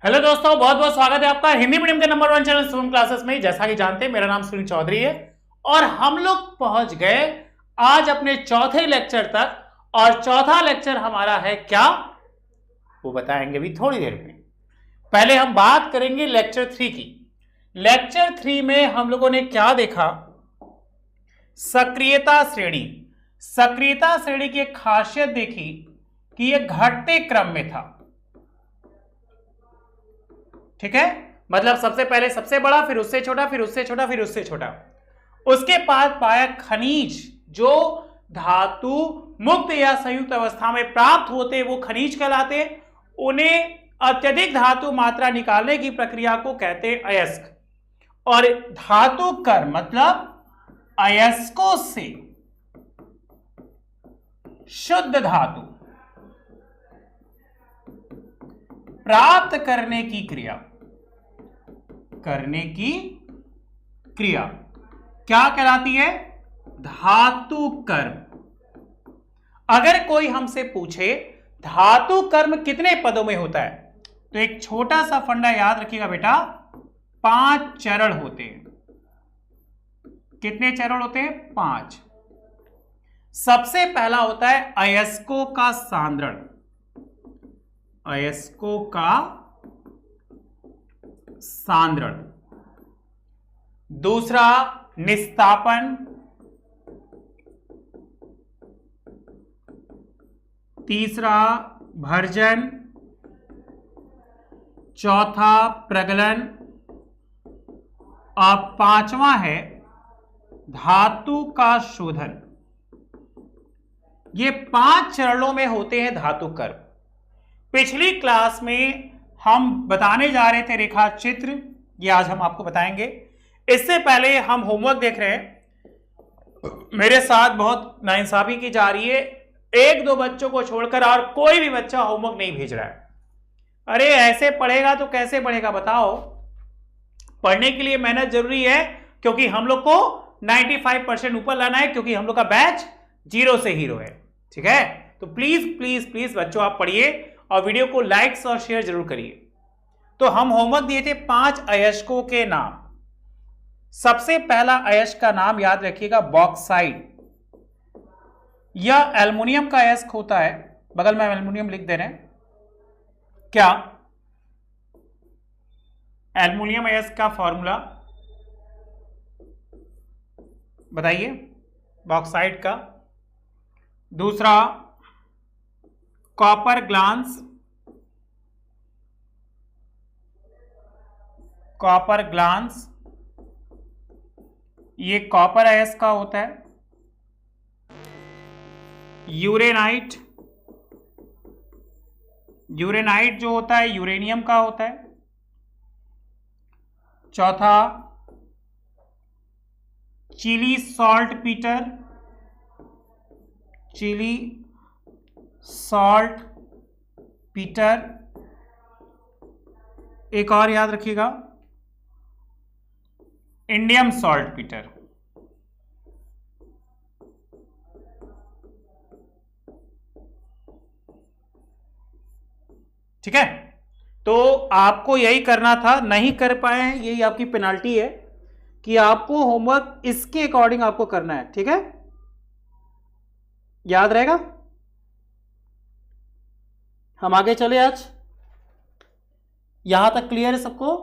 Hello दोस्तों, बहुत बहुत स्वागत है आपका हिंदी मीडियम के नंबर 1 चैनल स्टूडेंट क्लासेस में। जैसा कि जानते हैं, मेरा नाम सुनील चौधरी है और हम लोग पहुंच गए आज अपने चौथे लेक्चर तक। और चौथा लेक्चर हमारा है क्या, वो बताएंगे भी थोड़ी देर में। पहले हम बात करेंगे लेक्चर 3 की। लेक्चर 3 में हम लोगों ने क्या देखा? सक्रियता श्रेणी। सक्रियता श्रेणी की एक खासियत देखी कि यह घटते क्रम में था। ठीक है, मतलब सबसे पहले सबसे बड़ा, फिर उससे छोटा, फिर उससे छोटा, फिर उससे छोटा। उसके बाद पाया खनिज जो धातु मुक्त या संयुक्त अवस्था में प्राप्त होते वो खनिज कहलाते। उन्हें अत्यधिक धातु मात्रा निकालने की प्रक्रिया को कहते अयस्क। और धातु कर मतलब अयस्कों से शुद्ध धातु प्राप्त करने की क्रिया क्या कहलाती है? धातु कर्म। अगर कोई हमसे पूछे धातु कर्म कितने पदों में होता है, तो एक छोटा सा फंडा याद रखिएगा बेटा, 5 चरण होते हैं। कितने चरण होते हैं? 5। सबसे पहला होता है अयस्कों का सांद्रण। अयस्कों का सांद्रण। दूसरा निस्तापन। तीसरा भर्जन। चौथा प्रगलन। और 5वां है धातु का शोधन। ये 5 चरणों में होते हैं धातु कर्म। पिछली क्लास में हम बताने जा रहे थे रेखा चित्र, ये आज हम आपको बताएंगे। इससे पहले हम होमवर्क देख रहे हैं। मेरे साथ बहुत नाइंसाफी की जा रही है, 1-2 बच्चों को छोड़कर और कोई भी बच्चा होमवर्क नहीं भेज रहा है। अरे ऐसे पढ़ेगा तो कैसे पढ़ेगा बताओ? पढ़ने के लिए मेहनत जरूरी है, क्योंकि हम लोग को 95% ऊपर लाना है, क्योंकि हम लोग का बैच 0 से हीरो है। ठीक है, तो प्लीज प्लीज प्लीज बच्चों आप पढ़िए और वीडियो को लाइक्स और शेयर जरूर करिए। तो हम होमवर्क दिए थे 5 अयस्कों के नाम। सबसे पहला अयस्क का नाम याद रखिएगा, बॉक्साइट। यह एल्युमिनियम का अयस्क होता है। बगल में एल्युमिनियम लिख दे रहे हैं। क्या एल्युमिनियम अयस्क का फॉर्मूला बताइए बॉक्साइट का? दूसरा कॉपर ग्लांस। कॉपर ग्लांस ये कॉपर अयस्क का होता है। यूरेनाइट। यूरेनाइट जो होता है यूरेनियम का होता है। चौथा Chile saltpetre. Chile saltpetre. एक और याद रखिएगा, इंडियम सॉल्ट पीटर। ठीक है, तो आपको यही करना था, नहीं कर पाए हैं यही आपकी पेनाल्टी है कि आपको होमवर्क इसके अकॉर्डिंग आपको करना है। ठीक है, याद रहेगा? हम आगे चले। आज यहां तक क्लियर है सबको?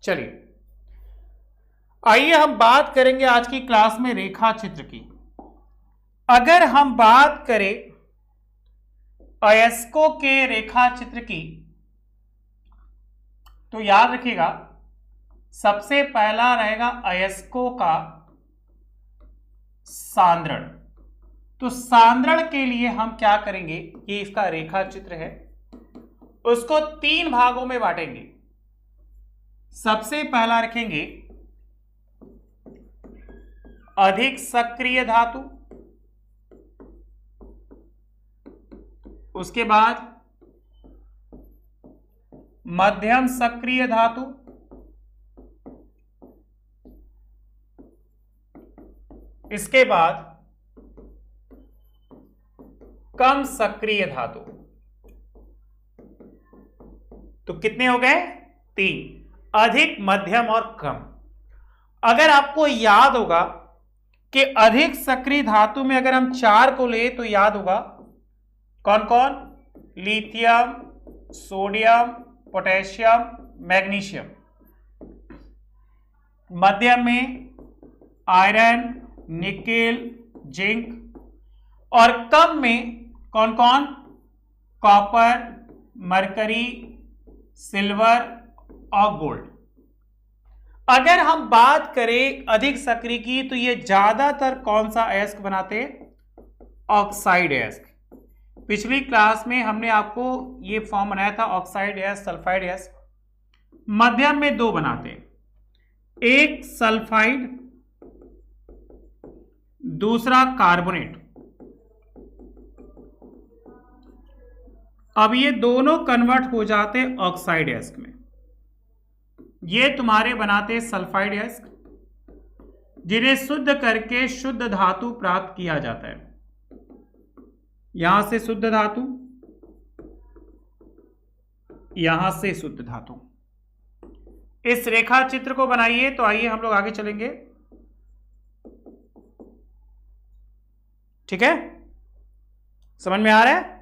चलिए आइए हम बात करेंगे आज की क्लास में रेखा चित्र की। अगर हम बात करें अयस्कों के रेखा चित्र की, तो याद रखिएगा सबसे पहला रहेगा अयस्कों का सांद्रण। तो सांद्रण के लिए हम क्या करेंगे, ये इसका रेखा चित्र है, उसको 3 भागों में बांटेंगे। सबसे पहला रखेंगे अधिक सक्रिय धातु, उसके बाद मध्यम सक्रिय धातु, इसके बाद कम सक्रिय धातु। तो कितने हो गए? 3। अधिक, मध्यम और कम। अगर आपको याद होगा कि अधिक सक्रिय धातु में अगर हम 4 को ले तो याद होगा कौन कौन? Lithium, sodium, potassium, magnesium. मध्यम में आयरन, निकेल, जिंक। और कम में कौन कौन? कॉपर, मरकरी, सिल्वर और गोल्ड। अगर हम बात करें अधिक सक्रिय की तो ये ज्यादातर कौन सा अयस्क बनाते हैं? ऑक्साइड अयस्क। पिछली क्लास में हमने आपको ये फॉर्म बनाया था, ऑक्साइड अयस्क, सल्फाइड अयस्क। मध्यम में 2 बनाते हैं, एक सल्फाइड, दूसरा कार्बोनेट। अब ये दोनों कन्वर्ट हो जाते हैं ऑक्साइड अयस्क में। ये तुम्हारे बनाते सल्फाइड अयस्क, जिन्हें शुद्ध करके शुद्ध धातु प्राप्त किया जाता है। यहां से शुद्ध धातु, यहां से शुद्ध धातु। इस रेखा चित्र को बनाइए। तो आइए हम लोग आगे चलेंगे। ठीक है, समझ में आ रहा है?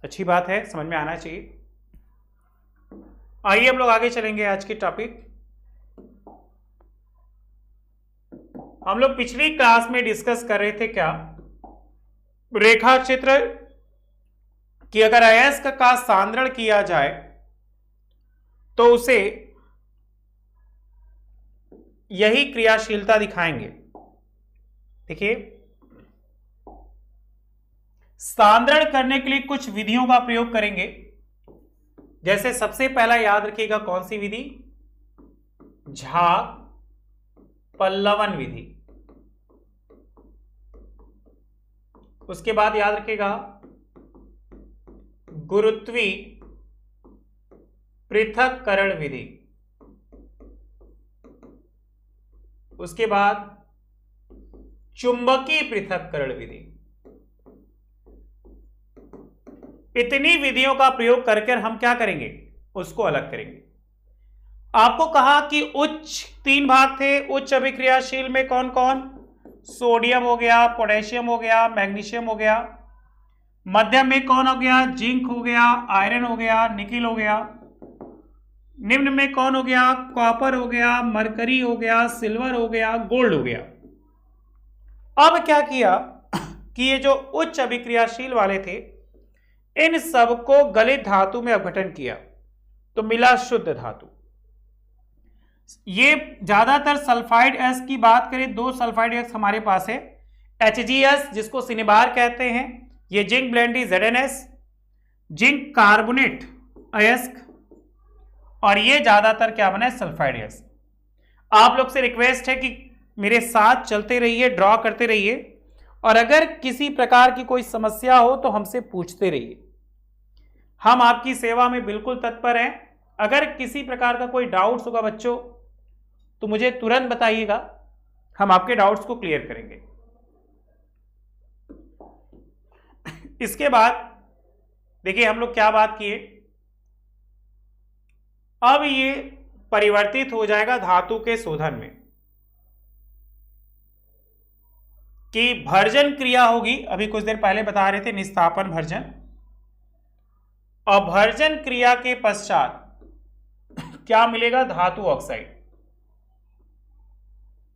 अच्छी बात है, समझ में आना चाहिए। आइए हम लोग आगे चलेंगे। आज की टॉपिक हम लोग पिछली क्लास में डिस्कस कर रहे थे क्या? रेखा चित्र कि अगर अयस्क का सांद्रण किया जाए तो उसे यही क्रियाशीलता दिखाएंगे। देखिए, सांद्रण करने के लिए कुछ विधियों का प्रयोग करेंगे। जैसे सबसे पहला याद रखिएगा कौन सी विधि? झाग पल्लवन विधि। उसके बाद याद रखिएगा गुरुत्वी पृथक्करण विधि। उसके बाद चुंबकीय पृथक्करण विधि। इतनी विधियों का प्रयोग करके हम क्या करेंगे? उसको अलग करेंगे। आपको कहा कि उच्च 3 भाग थे। उच्च अभिक्रियाशील में कौन कौन? सोडियम हो गया, पोटेशियम हो गया, मैग्नीशियम हो गया। मध्यम में कौन हो गया? जिंक हो गया, आयरन हो गया, निकिल हो गया। निम्न में कौन हो गया? कॉपर हो गया, मरकरी हो गया, सिल्वर हो गया, गोल्ड हो गया। अब क्या किया कि ये जो उच्च अभिक्रियाशील वाले थे इन सबको गलित धातु में अपघटन किया तो मिला शुद्ध धातु। ये ज्यादातर सल्फाइड अयस्क की बात करें, 2 सल्फाइड अयस्क हमारे पास है। HgS जिसको सिनेबार कहते हैं, ये जिंक ब्लेंडी ZnS, जिंक कार्बोनेट अयस्क, और ये ज्यादातर क्या बना है? सल्फाइड अयस्क। आप लोग से रिक्वेस्ट है कि मेरे साथ चलते रहिए, ड्रॉ करते रहिए, और अगर किसी प्रकार की कोई समस्या हो तो हमसे पूछते रहिए। हम आपकी सेवा में बिल्कुल तत्पर हैं। अगर किसी प्रकार का कोई डाउट्स होगा बच्चों तो मुझे तुरंत बताइएगा, हम आपके डाउट्स को क्लियर करेंगे। इसके बाद देखिए हम लोग क्या बात किए। अब ये परिवर्तित हो जाएगा धातु के शोधन में, कि भर्जन क्रिया होगी। अभी कुछ देर पहले बता रहे थे निस्तापन भर्जन। और भर्जन क्रिया के पश्चात क्या मिलेगा? धातु ऑक्साइड।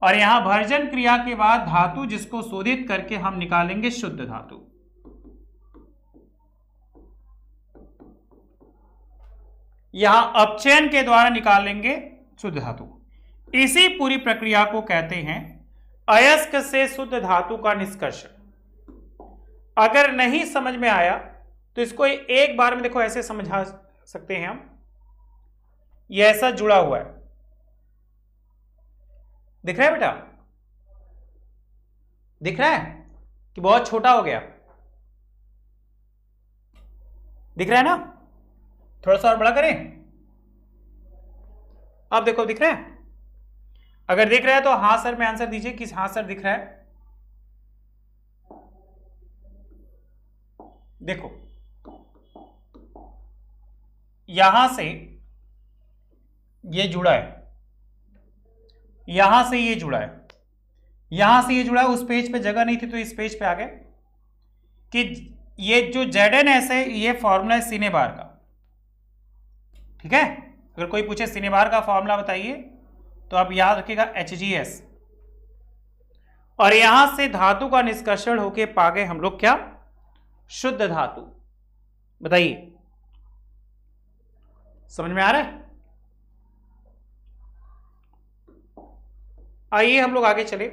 और यहां भर्जन क्रिया के बाद धातु जिसको शोधित करके हम निकालेंगे शुद्ध धातु। यहां अपचयन के द्वारा निकालेंगे शुद्ध धातु। इसी पूरी प्रक्रिया को कहते हैं अयस्क से शुद्ध धातु का निष्कर्षण। अगर नहीं समझ में आया तो इसको एक बार में देखो ऐसे समझा सकते हैं हम। ये ऐसा जुड़ा हुआ है, दिख रहा है बेटा? दिख रहा है कि बहुत छोटा हो गया? दिख रहा है ना? थोड़ा सा और बड़ा करें। अब देखो दिख रहा है? अगर दिख रहा है तो हाँ सर में आंसर दीजिए कि हाँ सर दिख रहा है। देखो यहां से ये जुड़ा है, यहां से ये जुड़ा है, यहां से ये जुड़ा है, उस पेज पे जगह नहीं थी तो इस पेज पे आ गए कि ये जो ZnS है ये फॉर्मूला है सीने बार का। ठीक है, अगर कोई पूछे सीने बार का फॉर्मूला बताइए तो आप याद रखिएगा HgS, और यहां से धातु का निष्कर्षण होके पा गए हम लोग क्या, शुद्ध धातु। बताइए समझ में आ रहा है? आइए हम लोग आगे चले।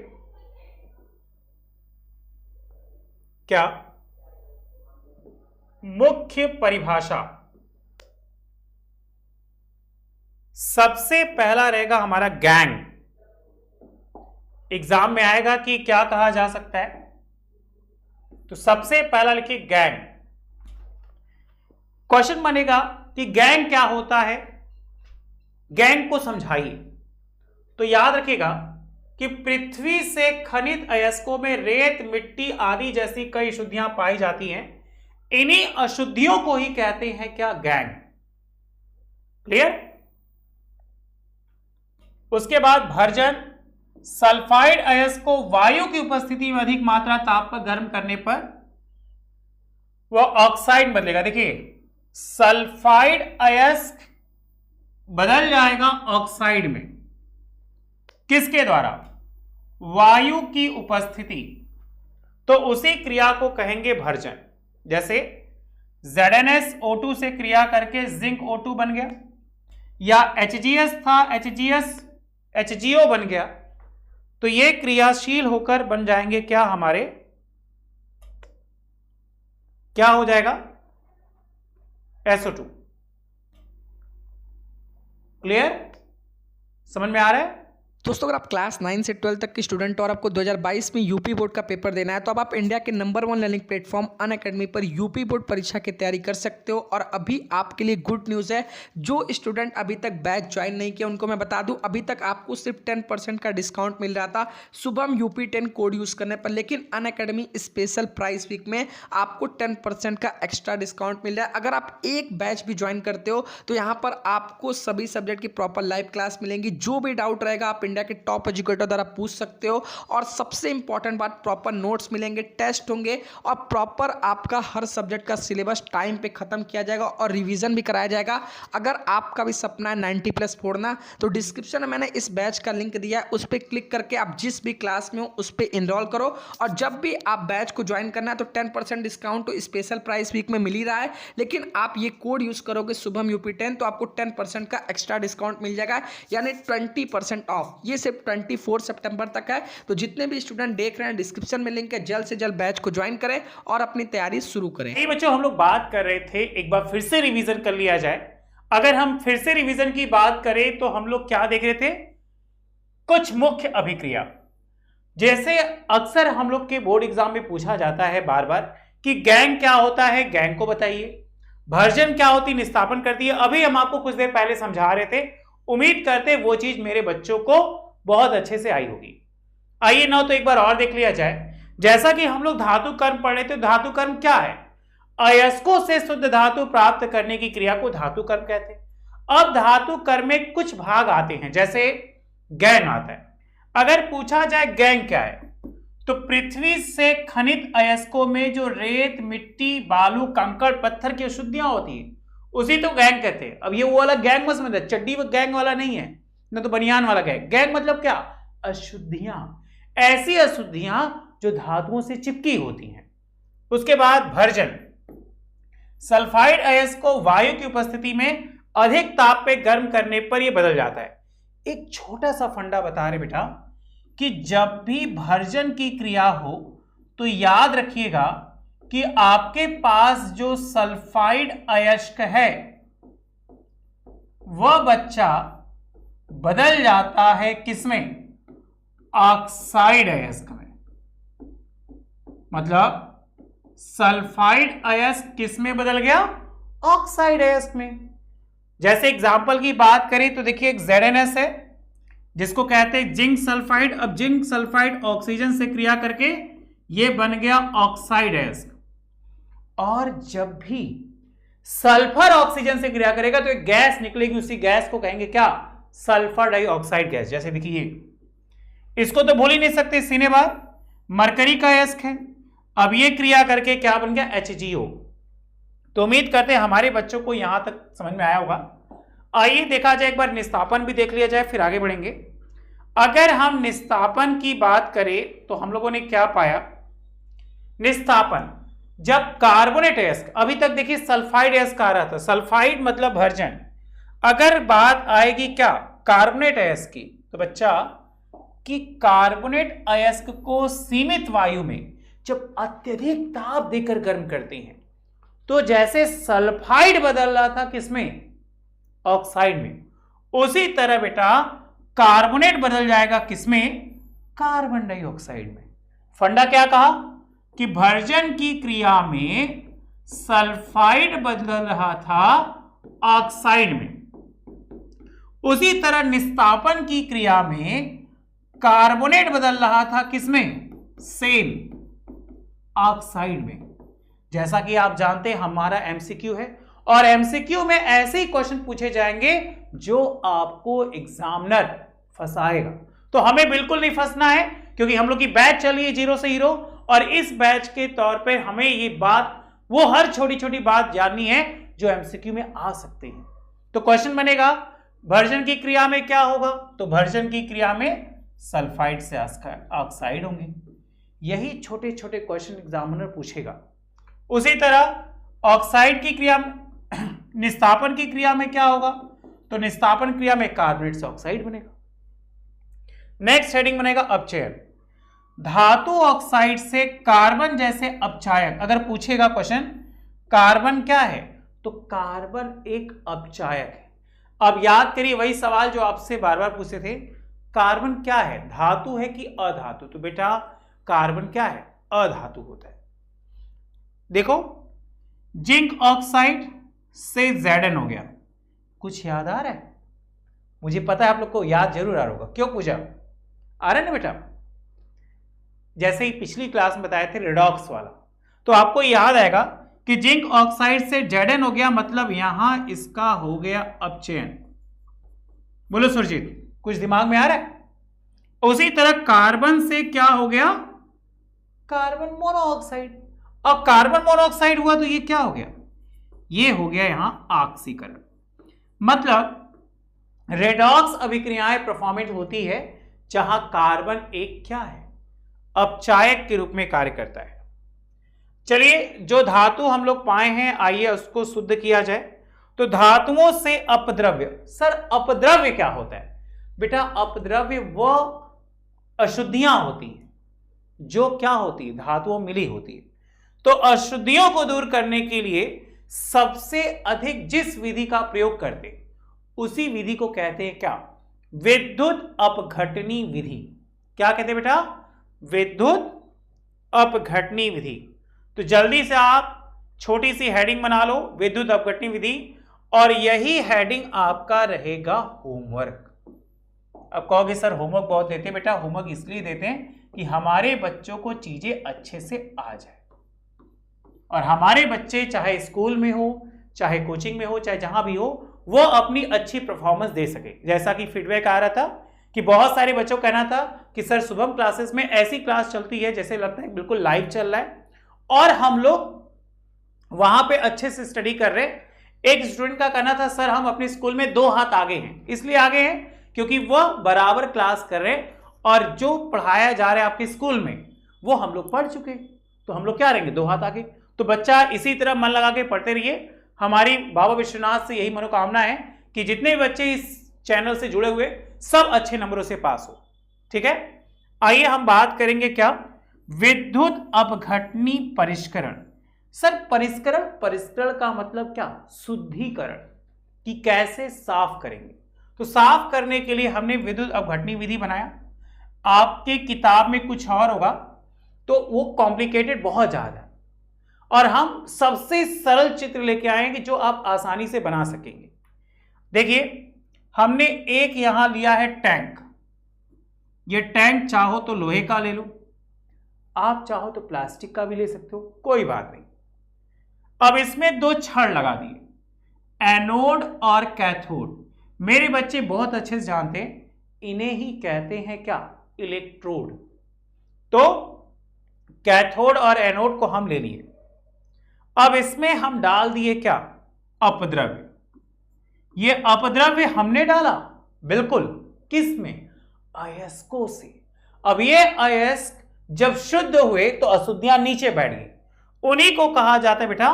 क्या मुख्य परिभाषा, सबसे पहला रहेगा हमारा गैंग। एग्जाम में आएगा कि क्या कहा जा सकता है, तो सबसे पहला लिखिए गैंग। क्वेश्चन बनेगा कि गैंग क्या होता है, गैंग को समझाइए। तो याद रखिएगा कि पृथ्वी से खनित अयस्कों में रेत, मिट्टी आदि जैसी कई अशुद्धियां पाई जाती हैं। इन्हीं अशुद्धियों को ही कहते हैं क्या, गैंग। क्लियर? उसके बाद भर्जन, सल्फाइड अयस्क को वायु की उपस्थिति में अधिक मात्रा ताप पर गर्म करने पर वह ऑक्साइड बदलेगा। देखिए सल्फाइड अयस्क बदल जाएगा ऑक्साइड में, किसके द्वारा, वायु की उपस्थिति, तो उसी क्रिया को कहेंगे भर्जन। जैसे ZnSO2 से क्रिया करके जिंक O2 बन गया, या HgS था HgO बन गया, तो ये क्रियाशील होकर बन जाएंगे क्या हमारे, क्या हो जाएगा, SO2। क्लियर? समझ में आ रहा है? दोस्तों अगर आप क्लास 9 से 12 तक के स्टूडेंट और आपको 2022 में यूपी बोर्ड का पेपर देना है तो अब आप इंडिया के नंबर 1 लर्निंग प्लेटफॉर्म अनअकैडमी पर यूपी बोर्ड परीक्षा की तैयारी कर सकते हो। और अभी आपके लिए गुड न्यूज़ है, जो स्टूडेंट अभी तक बैच ज्वाइन नहीं किया उनको मैं बता दूं, अभी तक आपको सिर्फ 10% का डिस्काउंट मिल रहा था शुभम UP10 कोड यूज़ करने पर, लेकिन अनअकैडमी स्पेशल प्राइस वीक में आपको 10% का एक्स्ट्रा डिस्काउंट मिल रहा है। अगर आप एक बैच भी ज्वाइन करते हो तो यहाँ पर आपको सभी सब्जेक्ट की प्रॉपर लाइव क्लास मिलेंगी। जो भी डाउट रहेगा आप इंडिया के टॉप एजुकेटर द्वारा पूछ सकते हो, और सबसे इंपॉर्टेंट बात, प्रॉपर नोट्स मिलेंगे, टेस्ट होंगे, और प्रॉपर आपका हर सब्जेक्ट का सिलेबस टाइम पे खत्म किया जाएगा और रिवीजन भी कराया जाएगा। अगर आपका भी सपना है 90+ फोड़ना, तो डिस्क्रिप्शन में मैंने इस बैच का लिंक दिया है, उस पर क्लिक करके आप जिस भी क्लास में हो उस पर इनरोल करो। और जब भी आप बैच को ज्वाइन करना है तो 10% डिस्काउंट तो स्पेशल प्राइस वीक में मिल ही रहा है, लेकिन आप ये कोड यूज करोगे शुभम UP10 तो आपको 10% का एक्स्ट्रा डिस्काउंट मिल जाएगा, यानी 20% ऑफ। ये सिर्फ 24 सितंबर तक है। तो जितने भी स्टूडेंट देख रहे हैं डिस्क्रिप्शन में लिंक है, जल्द से जल्द बैच को ज्वाइन करें और अपनी तैयारी शुरू करें। बच्चों हम लोग बात कर रहे थे, एक बार फिर से रिवीजन कर लिया जाए। अगर हम फिर से रिवीजन की बात करें तो हम लोग क्या देख रहे थे, कुछ मुख्य अभिक्रिया। जैसे अक्सर हम लोग के बोर्ड एग्जाम में पूछा जाता है बार बार कि गैंग क्या होता है, गैंग को बताइए। भर्जन क्या होती, निस्तापन करती है। अभी हम आपको कुछ देर पहले समझा रहे थे, उम्मीद करते वो चीज मेरे बच्चों को बहुत अच्छे से आई होगी। आइए ना तो एक बार और देख लिया जाए। जैसा कि हम लोग धातु कर्म पढ़ रहे थे, धातु कर्म क्या है, अयस्कों से शुद्ध धातु प्राप्त करने की क्रिया को धातु कर्म कहते हैं। अब धातु कर्म में कुछ भाग आते हैं, जैसे गैंग आता है। अगर पूछा जाए गैंग क्या है, तो पृथ्वी से खनित अयस्कों में जो रेत, मिट्टी, बालू, कंकड़, पत्थर की अशुद्धियां होती है उसी तो गैंग कहते हैं। अब ये वो वाला गैंग मत समझना, चड्डी वो गैंग वाला नहीं है, न तो बनियान वाला गैंग। गैंग मतलब क्या, अशुद्धियां, ऐसी अशुद्धियां जो धातुओं से चिपकी होती हैं। उसके बाद भर्जन, सल्फाइड अयस्क को वायु की उपस्थिति में अधिक ताप पे गर्म करने पर यह बदल जाता है। एक छोटा सा फंडा बता रहे बेटा कि जब भी भर्जन की क्रिया हो तो याद रखिएगा कि आपके पास जो सल्फाइड अयस्क है वह बच्चा बदल जाता है किसमें, ऑक्साइड अयस्क में। मतलब सल्फाइड अयस्क किसमें बदल गया, ऑक्साइड अयस्क में। जैसे एग्जांपल की बात करें तो देखिए एक ZnS है जिसको कहते हैं जिंक सल्फाइड। अब जिंक सल्फाइड ऑक्सीजन से क्रिया करके ये बन गया ऑक्साइड अयस्क। और जब भी सल्फर ऑक्सीजन से क्रिया करेगा तो एक गैस निकलेगी, उसी गैस को कहेंगे क्या? Sulphur dioxide gas. जैसे देखिए इसको तो भूल ही नहीं सकते, सीने बार मरकरी का अयस्क है, अब ये क्रिया करके क्या बन गया? HgO। तो उम्मीद करते हैं हमारे बच्चों को यहां तक समझ में आया होगा। आइए देखा जाए, एक बार निस्तापन भी देख लिया जाए, फिर आगे बढ़ेंगे। अगर हम निस्तापन की बात करें तो हम लोगों ने क्या पाया? निस्तापन जब कार्बोनेट अयस्क, अभी तक देखिए सल्फाइड अयस्क आ रहा था, सल्फाइड मतलब भर्जन। अगर बात आएगी क्या? कार्बोनेट अयस्क की, तो बच्चा कि कार्बोनेट अयस्क को सीमित वायु में जब अत्यधिक ताप देकर गर्म करते हैं तो जैसे सल्फाइड बदल रहा था किसमें? ऑक्साइड में, उसी तरह बेटा कार्बोनेट बदल जाएगा किसमें? कार्बन डाइऑक्साइड में। फंडा क्या कहा कि भर्जन की क्रिया में सल्फाइड बदल रहा था ऑक्साइड में, उसी तरह निस्तापन की क्रिया में कार्बोनेट बदल रहा था किसमें? सेम ऑक्साइड में। जैसा कि आप जानते हैं हमारा एमसीक्यू है, और एमसीक्यू में ऐसे ही क्वेश्चन पूछे जाएंगे जो आपको एग्जामिनर फंसाएगा। तो हमें बिल्कुल नहीं फंसना है, क्योंकि हम लोग की बैच चल रही है 0 से हीरो, और इस बैच के तौर पे हमें ये बात, वो हर छोटी छोटी बात जाननी है जो एमसीक्यू में आ सकती है। तो क्वेश्चन बनेगा भर्जन की क्रिया में क्या होगा? तो भर्जन की क्रिया में सल्फाइड से ऑक्साइड होंगे। यही छोटे छोटे क्वेश्चन एग्जामिनर पूछेगा। उसी तरह ऑक्साइड की क्रिया में निस्तापन की क्रिया में क्या होगा? तो निस्तापन क्रिया में कार्बोनेट से ऑक्साइड बनेगा। नेक्स्ट हेडिंग बनेगा अपचयन। धातु ऑक्साइड से कार्बन जैसे अपचायक, अगर पूछेगा क्वेश्चन कार्बन क्या है, तो कार्बन एक अपचायक है। अब याद करिए वही सवाल जो आपसे बार बार पूछे थे, कार्बन क्या है? धातु है कि अधातु? तो बेटा कार्बन क्या है? अधातु होता है। देखो जिंक ऑक्साइड से Zn हो गया, कुछ याद आ रहा है? मुझे पता है आप लोग को याद जरूर आ रहा होगा। क्यों पूछा? आ रहा है ना बेटा? जैसे ही पिछली क्लास में बताए थे रिडॉक्स वाला, तो आपको याद आएगा कि जिंक ऑक्साइड से Zn हो गया, मतलब यहां इसका हो गया अपचयन। बोलो सुरजीत, कुछ दिमाग में आ रहा है? उसी तरह कार्बन से क्या हो गया? Carbon monoxide. अब कार्बन मोनोऑक्साइड हुआ तो ये क्या हो गया? ये हो गया यहां ऑक्सीकरण। मतलब रेडॉक्स अभिक्रियाएं परफॉर्मेंट होती है जहां कार्बन एक क्या है? अपचायक के रूप में कार्य करता है। चलिए जो धातु हम लोग पाए हैं आइए उसको शुद्ध किया जाए। तो धातुओं से अपद्रव्य, सर अपद्रव्य क्या होता है? बेटा अपद्रव्य वह अशुद्धियां होती हैं जो क्या होती है? धातुओं मिली होती है। तो अशुद्धियों को दूर करने के लिए सबसे अधिक जिस विधि का प्रयोग करते उसी विधि को कहते हैं क्या? विद्युत अपघटनी विधि। क्या कहते हैं बेटा? विद्युत अपघटनी विधि। तो जल्दी से आप छोटी सी हेडिंग बना लो, विद्युत अपघटनी विधि, और यही हेडिंग आपका रहेगा होमवर्क। अब कहोगे सर होमवर्क बहुत देते हैं। बेटा होमवर्क इसलिए देते हैं कि हमारे बच्चों को चीजें अच्छे से आ जाए, और हमारे बच्चे चाहे स्कूल में हो, चाहे कोचिंग में हो, चाहे जहां भी हो, वो अपनी अच्छी परफॉर्मेंस दे सके। जैसा कि फीडबैक आ रहा था कि बहुत सारे बच्चों का कहना था कि सर शुभम क्लासेस में ऐसी क्लास चलती है जैसे लगता है बिल्कुल लाइव चल रहा है, और हम लोग वहां पे अच्छे से स्टडी कर रहे हैं। एक स्टूडेंट का कहना था सर हम अपने स्कूल में 2 हाथ आगे हैं। इसलिए आगे हैं क्योंकि वह बराबर क्लास कर रहे हैं, और जो पढ़ाया जा रहा है आपके स्कूल में वो हम लोग पढ़ चुके, तो हम लोग क्या रहेंगे? 2 हाथ आगे। तो बच्चा इसी तरह मन लगा के पढ़ते रहिए। हमारी बाबा विश्वनाथ से यही मनोकामना है कि जितने भी बच्चे इस चैनल से जुड़े हुए सब अच्छे नंबरों से पास हो। ठीक है, आइए हम बात करेंगे क्या? विद्युत अपघटनी परिष्करण। सर परिष्करण का मतलब क्या? शुद्धिकरण, कि कैसे साफ करेंगे। तो साफ करने के लिए हमने विद्युत अपघटनी विधि बनाया। आपके किताब में कुछ और होगा तो वो कॉम्प्लिकेटेड बहुत ज्यादा है, और हम सबसे सरल चित्र लेके आएंगे जो आप आसानी से बना सकेंगे। देखिए हमने एक यहां लिया है टैंक। ये टैंक चाहो तो लोहे का ले लो, आप चाहो तो प्लास्टिक का भी ले सकते हो, कोई बात नहीं। अब इसमें दो छड़ लगा दिए, एनोड और कैथोड। मेरे बच्चे बहुत अच्छे से जानते हैं, इन्हें ही कहते हैं क्या, इलेक्ट्रोड। तो कैथोड और एनोड को हम ले लिए। अब इसमें हम डाल दिए क्या, अपद्रव्य। ये अपद्रव्य हमने डाला, बिल्कुल, किसमें, अयस्कों से। अब ये अयस्क जब शुद्ध हुए तो अशुद्धियां नीचे बैठ गई, उन्हीं को कहा जाता है बेटा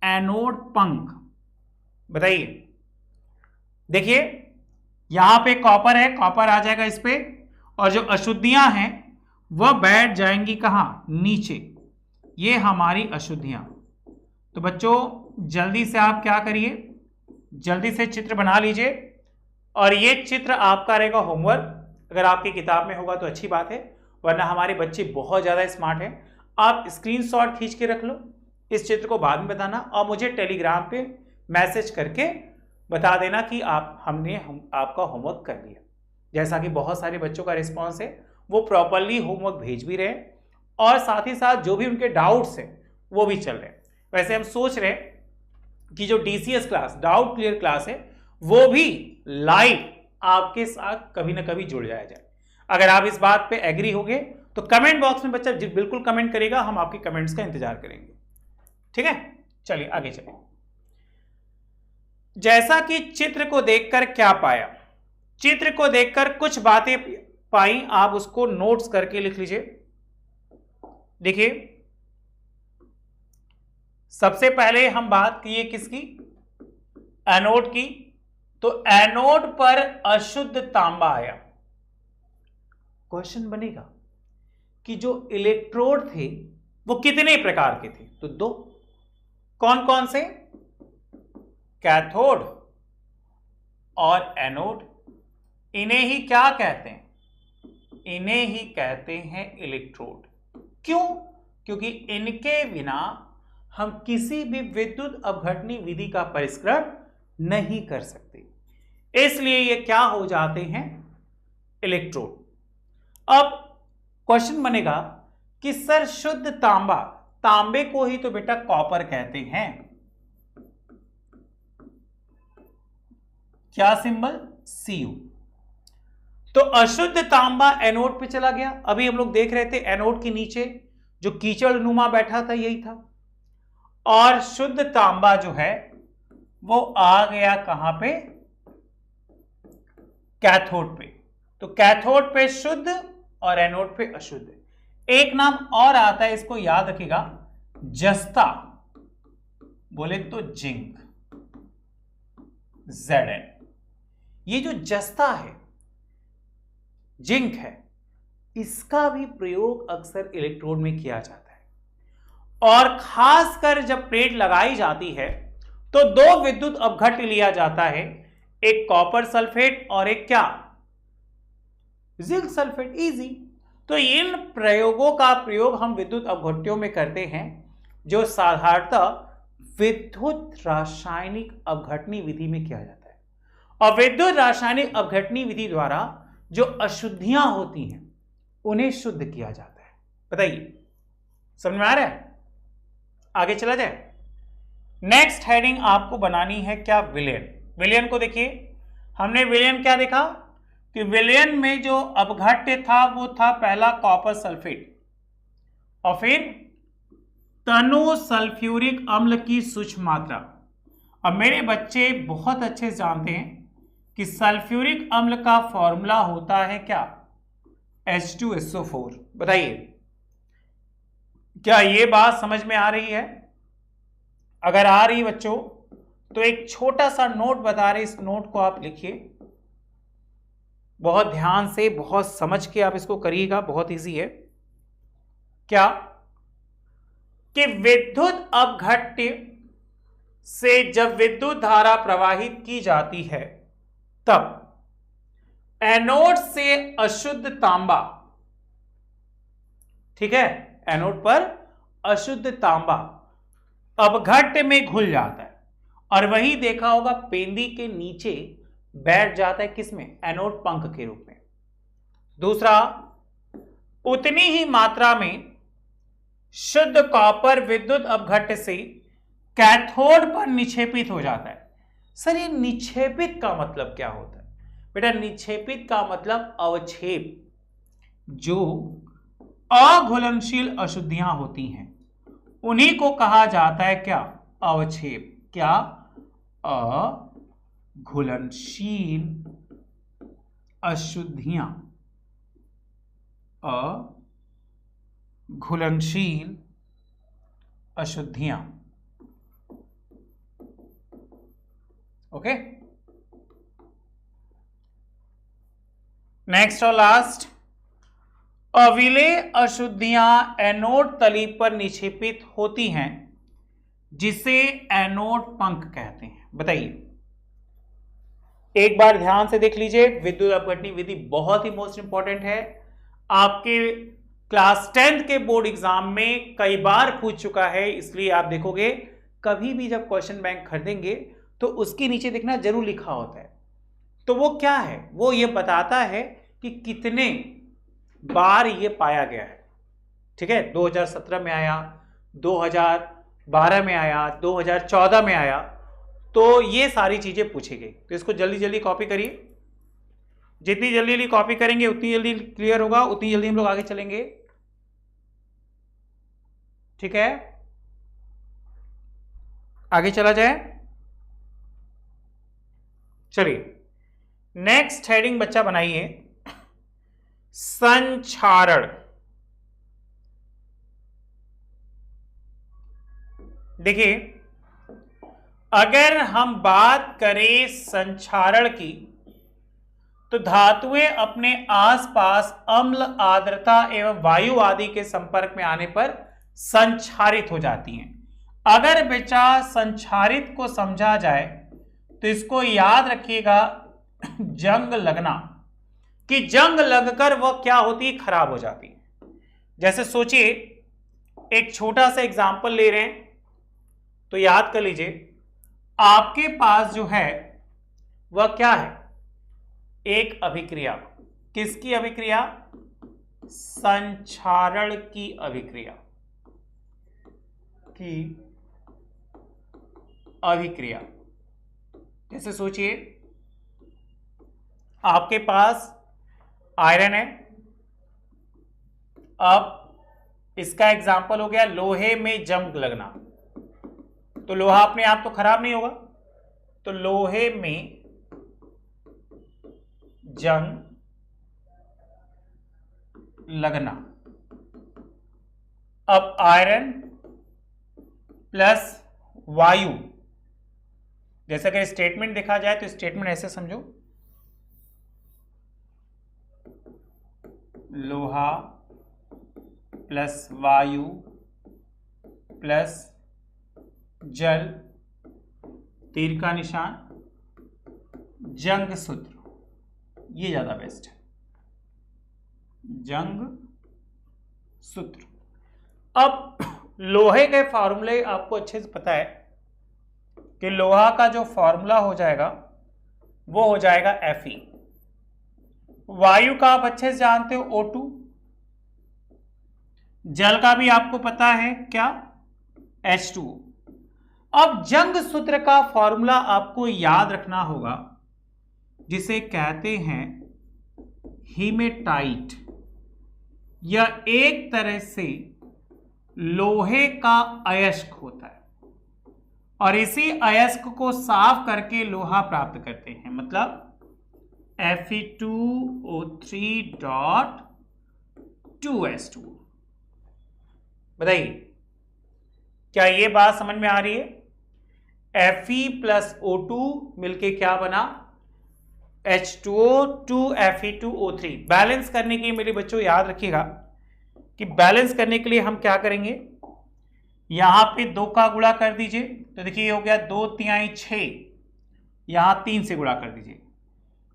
एनोड पंख। बताइए, देखिए यहां पे कॉपर है, कॉपर आ जाएगा इस पे, और जो अशुद्धियां हैं वह बैठ जाएंगी कहां, नीचे। ये हमारी अशुद्धियां। तो बच्चों जल्दी से आप क्या करिए, जल्दी से चित्र बना लीजिए, और ये चित्र आपका रहेगा होमवर्क। अगर आपकी किताब में होगा तो अच्छी बात है, वरना हमारे बच्चे बहुत ज्यादा स्मार्ट हैं। आप स्क्रीनशॉट खींच के रख लो, इस चित्र को बाद में बताना, और मुझे टेलीग्राम पे मैसेज करके बता देना कि हमने आपका होमवर्क कर लिया। जैसा कि बहुत सारे बच्चों का रिस्पॉन्स है, वो प्रॉपरली होमवर्क भेज भी रहे हैं, और साथ ही साथ जो भी उनके डाउट्स हैं वो भी चल रहे हैं। वैसे हम सोच रहे हैं कि जो DCS class, doubt clear class है, वो भी लाइव आपके साथ कभी ना कभी जुड़ जाया जाए। अगर आप इस बात पे एग्री होगे तो कमेंट बॉक्स में बच्चा बिल्कुल कमेंट करेगा, हम आपके कमेंट्स का इंतजार करेंगे। ठीक है, चलिए आगे चलिए। जैसा कि चित्र को देखकर क्या पाया, चित्र को देखकर कुछ बातें पाई, आप उसको नोट्स करके लिख लीजिए। देखिए, सबसे पहले हम बात किए किसकी, एनोड की। तो एनोड पर अशुद्ध तांबा आया। क्वेश्चन बनेगा कि जो इलेक्ट्रोड थे वो कितने प्रकार के थे, तो दो। कौन कौन से, कैथोड और एनोड। इन्हें ही क्या कहते हैं, इन्हें ही कहते हैं इलेक्ट्रोड। क्यों, क्योंकि इनके बिना हम किसी भी विद्युत अपघटनी विधि का परिष्करण नहीं कर सकते, इसलिए ये क्या हो जाते हैं, इलेक्ट्रोड। अब क्वेश्चन बनेगा कि सर शुद्ध तांबा, तांबे को ही तो बेटा कॉपर कहते हैं, क्या सिंबल, Cu। तो अशुद्ध तांबा एनोड पे चला गया। अभी हम लोग देख रहे थे एनोड के नीचे जो कीचड़ नुमा बैठा था यही था, और शुद्ध तांबा जो है वो आ गया कहां पे, कैथोड पे। तो कैथोड पे शुद्ध और एनोड पे अशुद्ध। एक नाम और आता है, इसको याद रखिएगा, जस्ता, बोले तो जिंक, Zn। ये जो जस्ता है, जिंक है, इसका भी प्रयोग अक्सर इलेक्ट्रोड में किया जाता है, और खासकर जब प्लेट लगाई जाती है तो दो विद्युत अपघट्ट लिया जाता है, एक कॉपर सल्फेट और एक क्या, जिंक सल्फेट। इजी। तो इन प्रयोगों का प्रयोग हम विद्युत अपघट्टियों में करते हैं, जो साधारणतः विद्युत रासायनिक अपघटनी विधि में किया जाता है। और विद्युत रासायनिक अपघटनी विधि द्वारा जो अशुद्धियां होती हैं उन्हें शुद्ध किया जाता है। बताइए, समझ में आ रहा है? आगे चला जाए। नेक्स्ट हेडिंग आपको बनानी है क्या, विलयन। विलयन को देखिए, हमने विलयन क्या देखा कि विलयन में जो अपघट्य था वो था पहला कॉपर सल्फेट, और फिर तनु सल्फ्यूरिक अम्ल की सूक्ष्म मात्रा। अब मेरे बच्चे बहुत अच्छे से जानते हैं कि सल्फ्यूरिक अम्ल का फॉर्मूला होता है क्या, H2SO4। बताइए, क्या ये बात समझ में आ रही है? अगर आ रही बच्चों तो एक छोटा सा नोट बता रहे, इस नोट को आप लिखिए, बहुत ध्यान से, बहुत समझ के आप इसको करिएगा, बहुत इजी है। क्या कि विद्युत अपघट्य से जब विद्युत धारा प्रवाहित की जाती है तब एनोड से अशुद्ध तांबा, ठीक है, एनोड पर अशुद्ध तांबा अपघट्य में घुल जाता है, और वही देखा होगा पेंदी के नीचे बैठ जाता है, किसमें, एनोड पंख के रूप में। दूसरा, उतनी ही मात्रा में शुद्ध कॉपर विद्युत अपघट्य से कैथोड पर निक्षेपित हो जाता है। सर ये निक्षेपित का मतलब क्या होता है? बेटा निक्षेपित का मतलब अवक्षेप, जो अघुलनशील अशुद्धियां होती हैं उन्हीं को कहा जाता है क्या? अवक्षेप। क्या? अघुलनशील अशुद्धियां, अघुलनशील अशुद्धियां। ओके, नेक्स्ट और लास्ट, अविलेय अशुद्धियां एनोड तली पर निक्षेपित होती हैं जिसे एनोड पंख कहते हैं। बताइए, एक बार ध्यान से देख लीजिए, विद्युत अपघटनी विधि बहुत ही मोस्ट इंपॉर्टेंट है। आपके क्लास 10th के बोर्ड एग्जाम में कई बार पूछ चुका है, इसलिए आप देखोगे कभी भी जब क्वेश्चन बैंक खरीदेंगे तो उसके नीचे देखना जरूर लिखा होता है। तो वो क्या है? वो ये बताता है कि कितने बार ये पाया गया है। ठीक है, 2017 में आया, 2012 में आया, 2014 में आया, तो ये सारी चीजें पूछी गई। तो इसको जल्दी जल्दी कॉपी करिए, जितनी जल्दी जल्दी कॉपी करेंगे उतनी जल्दी क्लियर होगा, उतनी जल्दी हम लोग आगे चलेंगे। ठीक है, आगे चला जाए। चलिए नेक्स्ट हेडिंग बच्चा बनाइए, संक्षारण। देखिए, अगर हम बात करें संक्षारण की तो धातुएं अपने आसपास अम्ल, आर्द्रता एवं वायु आदि के संपर्क में आने पर संक्षारित हो जाती हैं। अगर बच्चा संक्षारित को समझा जाए तो इसको याद रखिएगा, जंग लगना, कि जंग लगकर वह क्या होती है? खराब हो जाती है। जैसे सोचिए, एक छोटा सा एग्जांपल ले रहे हैं तो याद कर लीजिए, आपके पास जो है वह क्या है? एक अभिक्रिया। किसकी अभिक्रिया? संक्षारण की अभिक्रिया की अभिक्रिया। जैसे सोचिए, आपके पास आयरन है, अब इसका एग्जाम्पल हो गया लोहे में जंग लगना। तो लोहा अपने आप तो खराब नहीं होगा, तो लोहे में जंग लगना। अब आयरन प्लस वायु, जैसे अगर स्टेटमेंट देखा जाए तो स्टेटमेंट ऐसे समझो, लोहा प्लस वायु प्लस जल, तीर का निशान, जंग सूत्र, ये ज्यादा बेस्ट है, जंग सूत्र। अब लोहे के फॉर्मूले आपको अच्छे से पता है कि लोहा का जो फॉर्मूला हो जाएगा वो हो जाएगा Fe। वायु का आप अच्छे से जानते हो O2, जल का भी आपको पता है क्या? H2। अब जंग सूत्र का फॉर्मूला आपको याद रखना होगा, जिसे कहते हैं हीमेटाइट। यह एक तरह से लोहे का अयस्क होता है और इसी अयस्क को साफ करके लोहा प्राप्त करते हैं, मतलब Fe2O3.2S2। बताइए, क्या यह बात समझ में आ रही है? Fe प्लस O2 मिलके क्या बना? H2O 2Fe2O3। बैलेंस करने के लिए मेरे बच्चों याद रखिएगा कि बैलेंस करने के लिए हम क्या करेंगे, यहां पे 2 का गुणा कर दीजिए, तो देखिए हो गया 2 तिहाई 6, यहां 3 से गुणा कर दीजिए।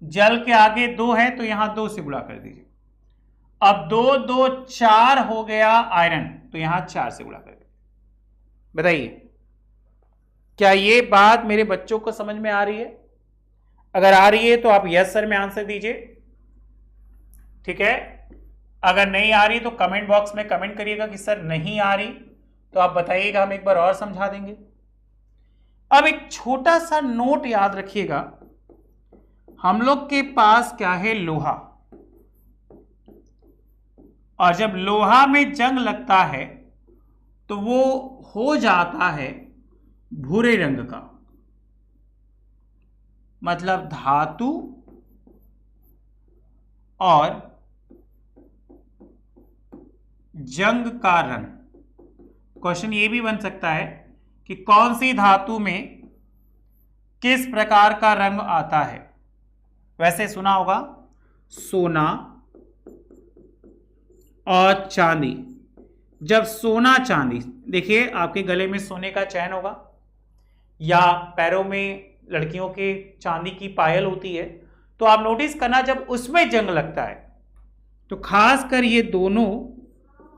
जल के आगे 2 है तो यहां 2 से गुणा कर दीजिए। अब 2 2 4 हो गया आयरन, तो यहां 4 से गुणा कर दीजिए। बताइए, क्या ये बात मेरे बच्चों को समझ में आ रही है? अगर आ रही है तो आप यस सर में आंसर दीजिए। ठीक है, अगर नहीं आ रही तो कमेंट बॉक्स में कमेंट करिएगा कि सर नहीं आ रही, तो आप बताइएगा, हम एक बार और समझा देंगे। अब एक छोटा सा नोट याद रखिएगा, हम लोग के पास क्या है, लोहा, और जब लोहा में जंग लगता है तो वो हो जाता है भूरे रंग का, मतलब धातु और जंग का रंग। क्वेश्चन ये भी बन सकता है कि कौन सी धातु में किस प्रकार का रंग आता है। वैसे सुना होगा सोना और चांदी। जब सोना चांदी, देखिए आपके गले में सोने का चैन होगा या पैरों में लड़कियों के चांदी की पायल होती है, तो आप नोटिस करना जब उसमें जंग लगता है तो खासकर ये दोनों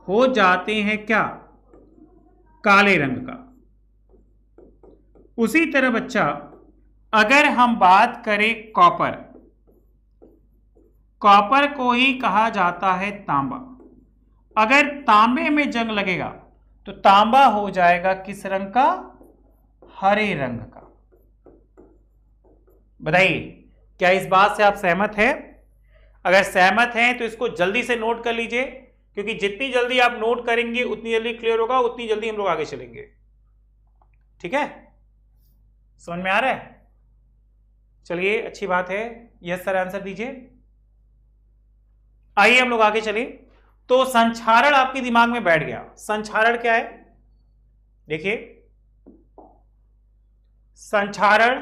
हो जाते हैं क्या, काले रंग का। उसी तरह बच्चा अगर हम बात करें कॉपर, कॉपर को ही कहा जाता है तांबा। अगर तांबे में जंग लगेगा तो तांबा हो जाएगा किस रंग का, हरे रंग का। बताइए क्या इस बात से आप सहमत हैं? अगर सहमत हैं तो इसको जल्दी से नोट कर लीजिए, क्योंकि जितनी जल्दी आप नोट करेंगे उतनी जल्दी क्लियर होगा, उतनी जल्दी हम लोग आगे चलेंगे। ठीक है, समझ में आ रहा है? चलिए अच्छी बात है, यस सर आंसर दीजिए। आइए हम लोग आगे चले। तो संक्षारण आपके दिमाग में बैठ गया। संक्षारण क्या है? देखिए, संक्षारण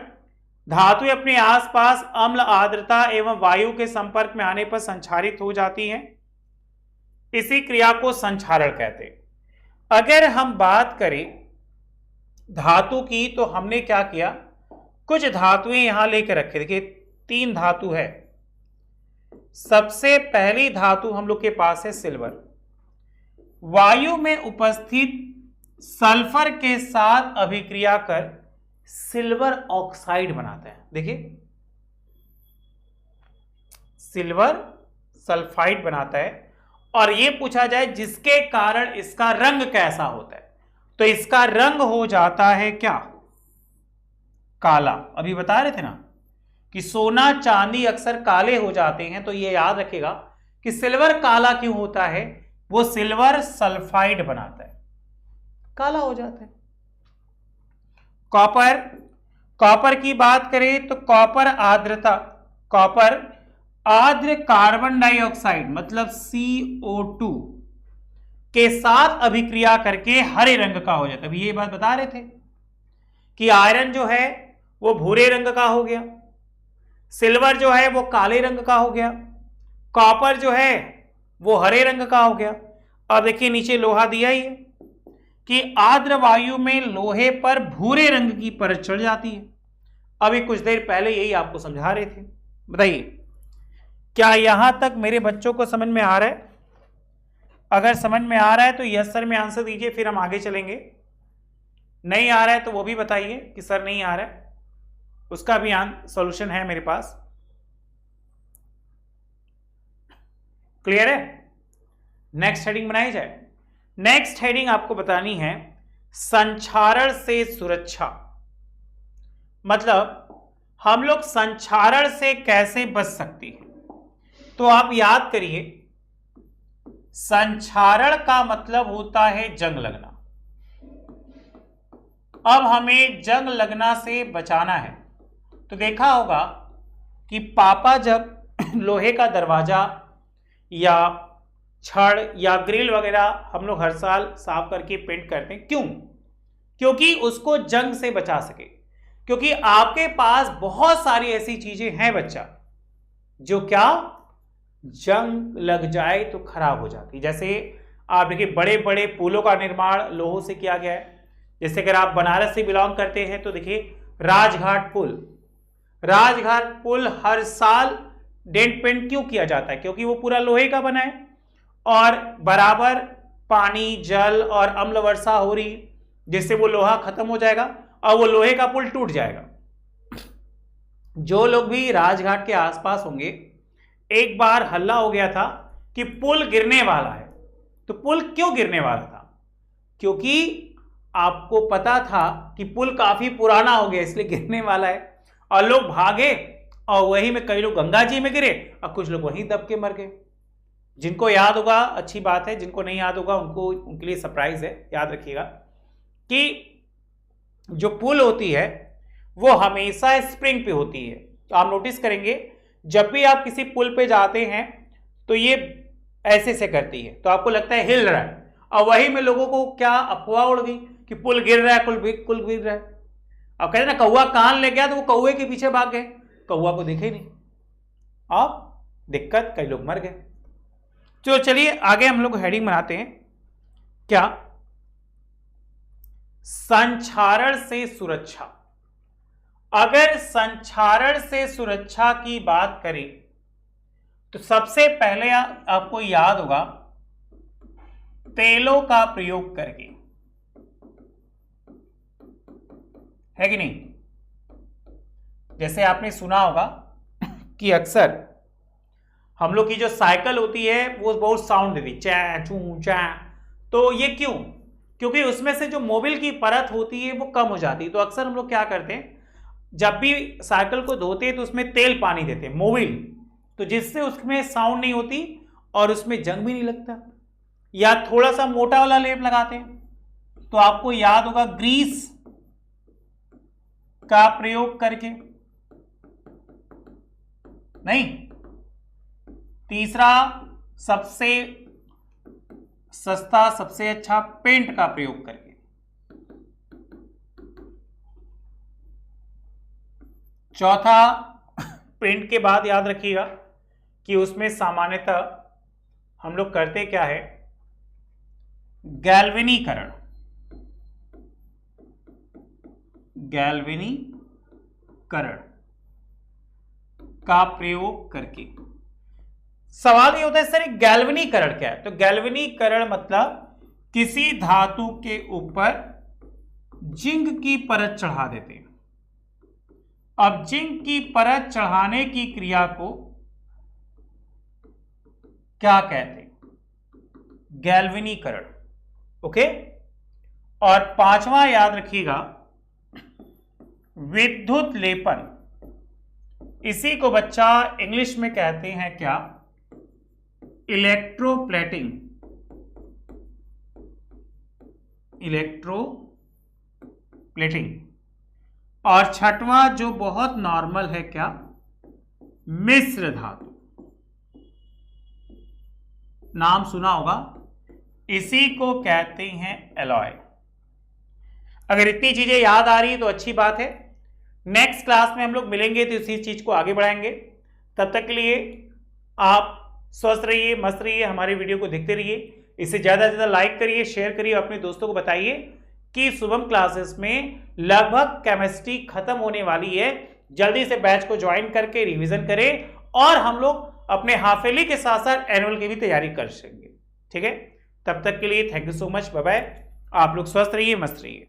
धातु अपने आसपास अम्ल, आर्द्रता एवं वायु के संपर्क में आने पर संक्षारित हो जाती हैं। इसी क्रिया को संक्षारण कहते हैं। अगर हम बात करें धातु की तो हमने क्या किया, कुछ धातुएं यहां लेकर रखे। देखिए 3 धातु है। सबसे पहली धातु हम लोग के पास है सिल्वर। वायु में उपस्थित सल्फर के साथ अभिक्रिया कर सिल्वर ऑक्साइड बनाता है। देखिए सिल्वर सल्फाइड बनाता है, और यह पूछा जाए जिसके कारण इसका रंग कैसा होता है, तो इसका रंग हो जाता है क्या, काला। अभी बता रहे थे ना कि सोना चांदी अक्सर काले हो जाते हैं, तो यह याद रखेगा कि सिल्वर काला क्यों होता है, वो सिल्वर सल्फाइड बनाता है, काला हो जाता है। कॉपर, कॉपर की बात करें तो कॉपर आर्द्रता, कॉपर आर्द्र कार्बन डाइऑक्साइड मतलब CO2 के साथ अभिक्रिया करके हरे रंग का हो जाता है। अभी ये बात बता रहे थे कि आयरन जो है वो भूरे रंग का हो गया, सिल्वर जो है वो काले रंग का हो गया, कॉपर जो है वो हरे रंग का हो गया। अब देखिए नीचे लोहा दिया ही है कि आर्द्र वायु में लोहे पर भूरे रंग की परत चढ़ जाती है। अभी कुछ देर पहले यही आपको समझा रहे थे। बताइए क्या यहां तक मेरे बच्चों को समझ में आ रहा है? अगर समझ में आ रहा है तो यस सर में आंसर दीजिए, फिर हम आगे चलेंगे। नहीं आ रहा है तो वो भी बताइए कि सर नहीं आ रहा है, उसका भी सॉल्यूशन है मेरे पास। क्लियर है? नेक्स्ट हेडिंग बनाई जाए। नेक्स्ट हेडिंग आपको बतानी है संक्षारण से सुरक्षा। मतलब हम लोग संक्षारण से कैसे बच सकते हैं। तो आप याद करिए, संक्षारण का मतलब होता है जंग लगना। अब हमें जंग लगना से बचाना है। तो देखा होगा कि पापा जब लोहे का दरवाजा या छड़ या ग्रिल वगैरह हम लोग हर साल साफ करके पेंट करते हैं, क्यों? क्योंकि उसको जंग से बचा सके। क्योंकि आपके पास बहुत सारी ऐसी चीजें हैं बच्चा जो क्या जंग लग जाए तो खराब हो जाती। जैसे आप देखिए बड़े बड़े पुलों का निर्माण लोहों से किया गया है। जैसे अगर आप बनारस से बिलोंग करते हैं तो देखिए राजघाट पुल, राजघाट पुल हर साल डेंट पेंट क्यों किया जाता है? क्योंकि वो पूरा लोहे का बना है और बराबर पानी जल और अम्ल वर्षा हो रही, जिससे वो लोहा खत्म हो जाएगा और वो लोहे का पुल टूट जाएगा। जो लोग भी राजघाट के आसपास होंगे, एक बार हल्ला हो गया था कि पुल गिरने वाला है। तो पुल क्यों गिरने वाला था? क्योंकि आपको पता था कि पुल काफी पुराना हो गया इसलिए गिरने वाला है, और लोग भागे और वही में कई लोग गंगा जी में गिरे और कुछ लोग वहीं दब के मर गए। जिनको याद होगा अच्छी बात है, जिनको नहीं याद होगा उनके लिए सरप्राइज है। याद रखिएगा कि जो पुल होती है वो हमेशा स्प्रिंग पे होती है। तो आप नोटिस करेंगे जब भी आप किसी पुल पे जाते हैं तो ये ऐसे से करती है, तो आपको लगता है हिल रहा है, और वही में लोगों को क्या अफवाह उड़ गई कि पुल गिर रहा है, पुल गिर रहा है। अब कहते हैं ना कौवा कान ले गया, तो वो कौवे के पीछे भाग गए, कौवा को देखे ही नहीं, अब दिक्कत, कई लोग मर गए। तो चलिए आगे हम लोग हेडिंग बनाते हैं। क्या? संक्षारण से सुरक्षा। अगर संक्षारण से सुरक्षा की बात करें तो सबसे पहले आपको याद होगा तेलों का प्रयोग करके, है कि नहीं? जैसे आपने सुना होगा कि अक्सर हम लोग की जो साइकिल होती है वो बहुत साउंड देती, चा चू चा। तो ये क्यों? क्योंकि उसमें से जो मोबिल की परत होती है वो कम हो जाती है। तो अक्सर हम लोग क्या करते हैं, जब भी साइकिल को धोते हैं तो उसमें तेल पानी देते हैं, मोबिल, तो जिससे उसमें साउंड नहीं होती और उसमें जंग भी नहीं लगता। या थोड़ा सा मोटा वाला लेप लगाते हैं। तो आपको याद होगा ग्रीस का प्रयोग करके, नहीं, तीसरा सबसे सस्ता सबसे अच्छा पेंट का प्रयोग करके। चौथा पेंट के बाद याद रखिएगा कि उसमें सामान्यतः हम लोग करते क्या है, गैल्वेनीकरण का प्रयोग करके। सवाल ये होता है सर गैल्वेनीकरण क्या है? तो गैल्वेनीकरण मतलब किसी धातु के ऊपर जिंक की परत चढ़ा देते हैं। अब जिंक की परत चढ़ाने की क्रिया को क्या कहते हैं? गैल्वेनीकरण। ओके। और पांचवा याद रखिएगा विद्युत लेपन। इसी को बच्चा इंग्लिश में कहते हैं क्या? इलेक्ट्रोप्लेटिंग। और छठवां जो बहुत नॉर्मल है क्या? मिश्र धातु। नाम सुना होगा, इसी को कहते हैं एलॉय। अगर इतनी चीजें याद आ रही है तो अच्छी बात है। नेक्स्ट क्लास में हम लोग मिलेंगे तो इसी चीज को आगे बढ़ाएंगे। तब तक के लिए आप स्वस्थ रहिए, मस्त रहिए, हमारे वीडियो को देखते रहिए। इसे ज्यादा से ज्यादा लाइक करिए, शेयर करिए, अपने दोस्तों को बताइए कि शुभम क्लासेस में लगभग केमिस्ट्री खत्म होने वाली है। जल्दी से बैच को ज्वाइन करके रिवीजन करें और हम लोग अपने हाफ ईयरली के साथ साथ एनुअल की भी तैयारी कर सकेंगे। ठीक है, तब तक के लिए thank you so much, bye bye. आप लोग स्वस्थ रहिए, मस्त रहिए।